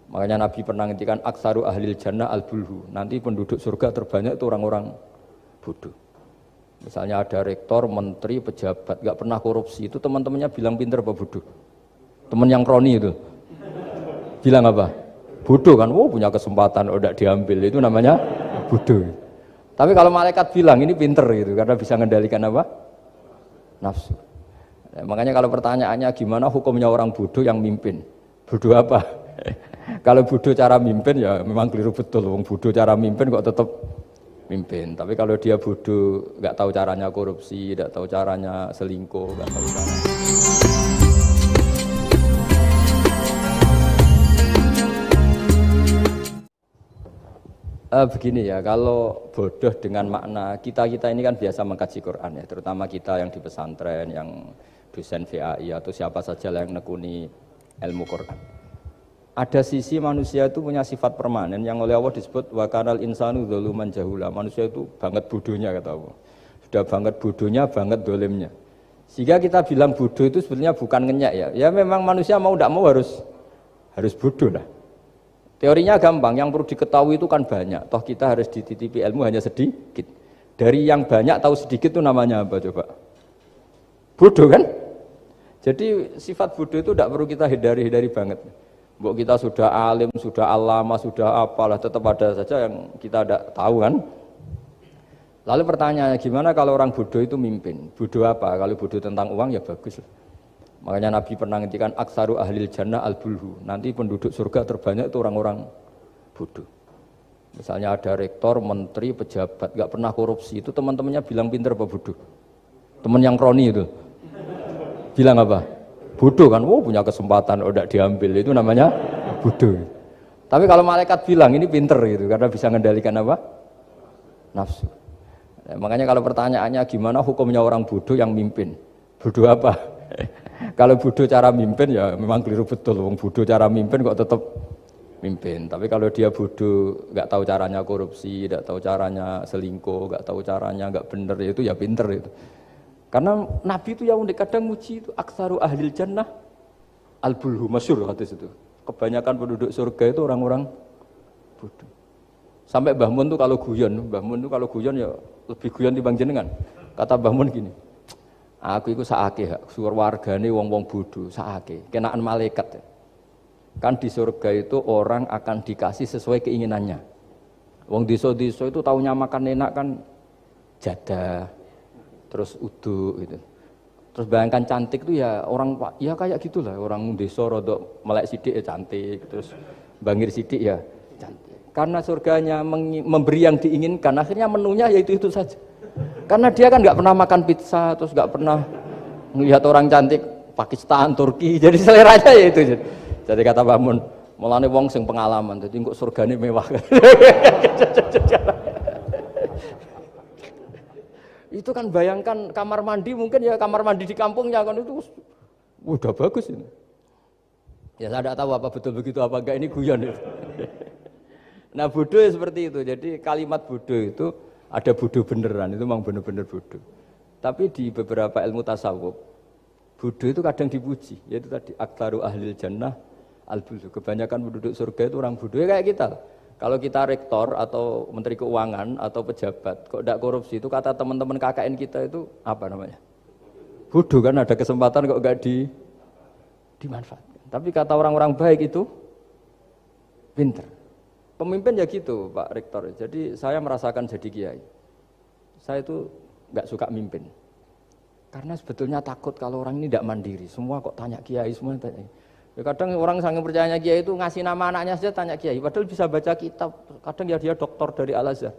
Makanya Nabi pernah ngendikan aksaru ahlil jannah al-bulhu. Nanti penduduk surga terbanyak itu orang-orang bodoh. Misalnya ada rektor, menteri, pejabat, nggak pernah korupsi, itu teman-temannya bilang pinter apa bodoh? Teman yang kroni itu bilang apa? Bodoh kan? Oh punya kesempatan, udah diambil, itu namanya bodoh. Tapi kalau malaikat bilang ini pinter gitu, karena bisa mengendalikan apa? Nafsu. Nah, makanya kalau pertanyaannya gimana hukumnya orang bodoh yang mimpin? Bodoh apa? Kalau bodoh cara mimpin ya memang keliru betul. Wong bodoh cara mimpin kok tetap mimpin. Tapi kalau dia bodoh, nggak tahu caranya korupsi, nggak tahu caranya selingkuh, nggak tahu caranya. Begini ya, kalau bodoh dengan makna kita ini kan biasa mengkaji Quran ya, terutama kita yang di pesantren, yang dosen VAI atau siapa saja yang nekuni ilmu Quran. Ada sisi manusia itu punya sifat permanen yang oleh Allah disebut wa kanal insanu dzaluman jahula. Manusia itu banget bodohnya kata Allah. Sudah banget bodohnya, banget dolimnya. Sehingga kita bilang bodoh itu sebenarnya bukan ngenyak ya. Ya memang manusia mau tidak mau harus bodoh lah. Teorinya gampang, yang perlu diketahui itu kan banyak. Toh kita harus dititipi ilmu hanya sedikit. Dari yang banyak tahu sedikit itu namanya apa coba? Bodoh kan? Jadi sifat bodoh itu tidak perlu kita hindari banget. Mbok kita sudah alim, sudah alama, sudah apalah, tetap ada saja yang kita tidak tahu kan. Lalu pertanyaannya gimana kalau orang bodoh itu mimpin? Bodoh apa? Kalau bodoh tentang uang ya bagus. Makanya Nabi pernah ngendikan aksaru ahlil jannah al-bulhu. Nanti penduduk surga terbanyak itu orang-orang bodoh. Misalnya ada rektor, menteri, pejabat, nggak pernah korupsi, itu teman-temannya bilang pinter apa bodoh? Teman yang kroni itu bilang apa? Bodoh kan, oh punya kesempatan, udah diambil, itu namanya bodoh. Tapi kalau malaikat bilang ini pinter gitu, karena bisa mengendalikan apa? Nafsu. Nah, makanya kalau pertanyaannya gimana hukumnya orang bodoh yang mimpin? Bodoh apa? Kalau bodoh cara mimpin ya memang keliru betul. Wong bodoh cara mimpin kok tetap mimpin. Tapi kalau dia bodoh, nggak tahu caranya korupsi, nggak tahu caranya selingkuh, nggak tahu caranya nggak bener, itu ya pinter itu. Karena Nabi itu yang unik kadang muji itu aksaru ahlil jannah al-bulhu, masyhur hadis itu. Kebanyakan penduduk surga itu orang-orang bodoh. Sampai Mbah Mun tuh kalau guyon ya lebih guyon dibanding jenengan. Kata Mbah Mun gini, aku itu saake hak suar wargane wong-wong bodoh, saake kenaan malaikat. Kan di surga itu orang akan dikasih sesuai keinginannya. Wong desa-desa itu taunya makan enak kan jadah, terus uduk gitu. Terus bayangkan cantik itu ya orang ya kayak gitulah, orang desa rodok melek sidik ya cantik, terus bangir sidik ya cantik. Karena surganya memberi yang diinginkan, akhirnya menunya ya itu saja. Karena dia kan nggak pernah makan pizza, terus nggak pernah melihat orang cantik Pakistan, Turki, jadi seleranya ya itu. Jadi kata Mbah Mun, mulane wong sing pengalaman, jadi kok surgane mewah. Itu kan bayangkan kamar mandi, mungkin ya kamar mandi di kampungnya kan itu udah bagus ini. Ya saya tidak tahu apa betul begitu apa enggak, ini guyon itu. Nah bodoh ya seperti itu. Jadi kalimat bodoh itu ada bodoh beneran, itu memang bener-bener bodoh. Tapi di beberapa ilmu tasawuf, bodoh itu kadang dipuji. Yaitu tadi aktaru ahlil jannah al-bulhu. Kebanyakan penduduk surga itu orang bodoh ya kayak kita. Kalau kita rektor atau menteri keuangan atau pejabat kok tidak korupsi, itu kata teman-teman KKN kita itu apa namanya? Bodoh kan, ada kesempatan kok enggak dimanfaatkan. Tapi kata orang-orang baik itu pinter. Pemimpin ya gitu Pak Rektor. Jadi saya merasakan jadi kiai. Saya itu enggak suka mimpin. Karena sebetulnya takut kalau orang ini tidak mandiri. Semua kok tanya kiai, semua tanya. Ya kadang orang sangat percayanya kiai itu ngasih nama anaknya saja tanya kiai, padahal bisa baca kitab. Kadang ya dia doktor dari Al-Azhar.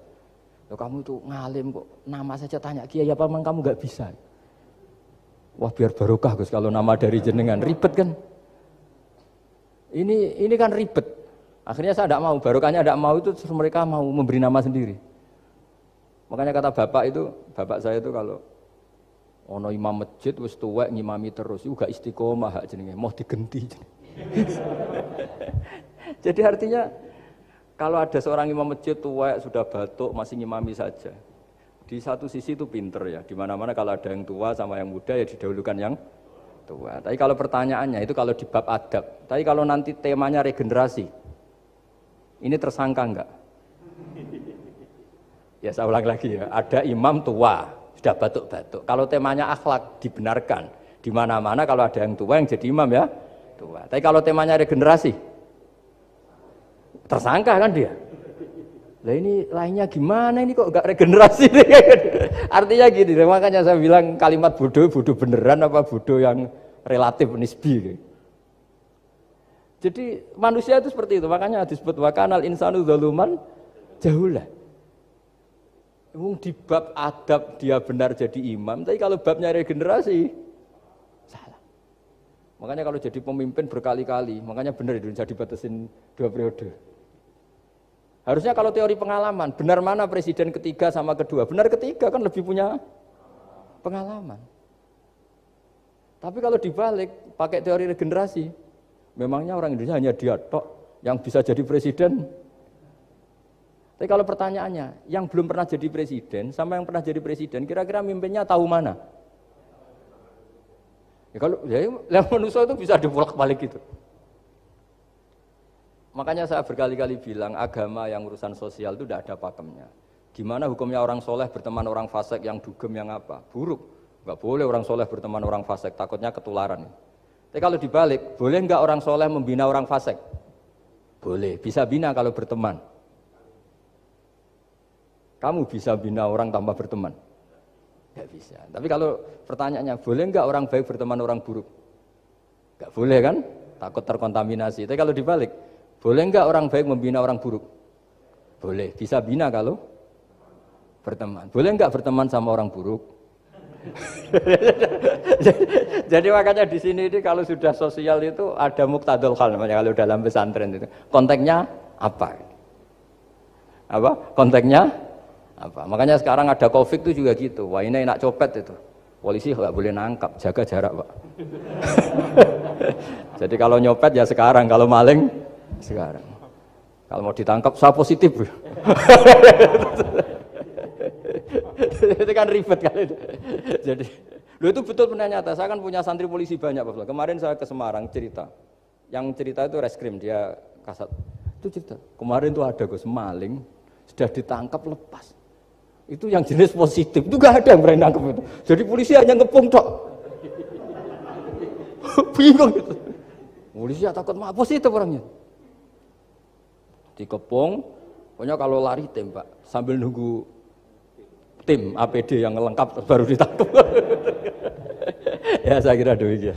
Ya kamu itu ngalim kok nama saja tanya kiai, apa memang kamu nggak bisa? Wah biar barokah Gus kalau nama dari jenengan, ribet kan? Ini kan ribet. Akhirnya saya tidak mau, barokahnya tidak mau itu terus mereka mau memberi nama sendiri. Makanya kata bapak saya itu kalau ono imam masjid wis tuwek ngimami terus iku gak istiqomah hak jenenge mau digenti. Jadi artinya kalau ada seorang imam masjid tuwek sudah batuk masih ngimami saja. Di satu sisi itu pinter ya. Di mana-mana kalau ada yang tua sama yang muda ya didahulukan yang tua. Tapi kalau pertanyaannya itu kalau di bab adab. Tapi kalau nanti temanya regenerasi. Ini tersangka enggak? Ya saya ulang lagi ya, ada imam tua, sudah batuk-batuk. Kalau temanya akhlak dibenarkan, di mana-mana kalau ada yang tua yang jadi imam ya, tua. Tapi kalau temanya regenerasi, tersangka kan dia. Lah ini lainnya gimana ini kok enggak regenerasi? Artinya gini, makanya saya bilang kalimat bodoh beneran apa bodoh yang relatif nisbi. Jadi manusia itu seperti itu, makanya disebut wakanal insanu zaluman jahulah. Di bab adab dia benar jadi imam, tapi kalau babnya regenerasi salah. Makanya kalau jadi pemimpin berkali-kali, makanya benar Indonesia dibatasin 2 periode. Harusnya kalau teori pengalaman, benar mana presiden ketiga sama kedua? Benar ketiga kan lebih punya pengalaman. Tapi kalau dibalik, pakai teori regenerasi, memangnya orang Indonesia hanya dia tok yang bisa jadi presiden? Tapi kalau pertanyaannya, yang belum pernah jadi presiden sama yang pernah jadi presiden, kira-kira mimpinnya tahu mana? Ya kalau ya manusia itu bisa dibolak-balik gitu. Makanya saya berkali-kali bilang agama yang urusan sosial itu tidak ada pakemnya. Gimana hukumnya orang soleh berteman orang fasik yang dugem yang apa? Buruk. Enggak boleh orang soleh berteman orang fasik, takutnya ketularan. Tapi kalau dibalik, boleh enggak orang soleh membina orang fasik? Boleh, bisa bina kalau berteman. Kamu bisa bina orang tanpa berteman? Enggak bisa. Tapi kalau pertanyaannya, boleh enggak orang baik berteman orang buruk? Enggak boleh kan? Takut terkontaminasi. Tapi kalau dibalik, boleh enggak orang baik membina orang buruk? Boleh. Bisa bina kalau berteman. Boleh enggak berteman sama orang buruk? Jadi makanya di sini ini kalau sudah sosial itu ada muqtadul hal namanya kalau dalam pesantren itu. Konteksnya apa? Apa? Konteksnya apa? Makanya sekarang ada Covid itu juga gitu. Wah ini enak copet itu. Polisi nggak boleh nangkap, jaga jarak Pak. Jadi kalau nyopet ya sekarang, kalau maling sekarang. Kalau mau ditangkap saya positif. Itu kan ribet kan itu. Jadi, lu itu betul benar nyata. Saya kan punya santri polisi banyak Pak. Kemarin saya ke Semarang cerita. Yang cerita itu reskrim dia kasat. Itu cerita. Kemarin tuh ada Gus maling sudah ditangkap lepas. Itu yang jenis positif, itu gak ada yang berani nangkep itu. Jadi polisi hanya ngepung tok. Bingung gitu. Polisi takut mah positif orangnya. Dikepung, pokoknya kalau lari tembak sambil nunggu tim APD yang lengkap baru ditangkap. Ya saya kira demikian.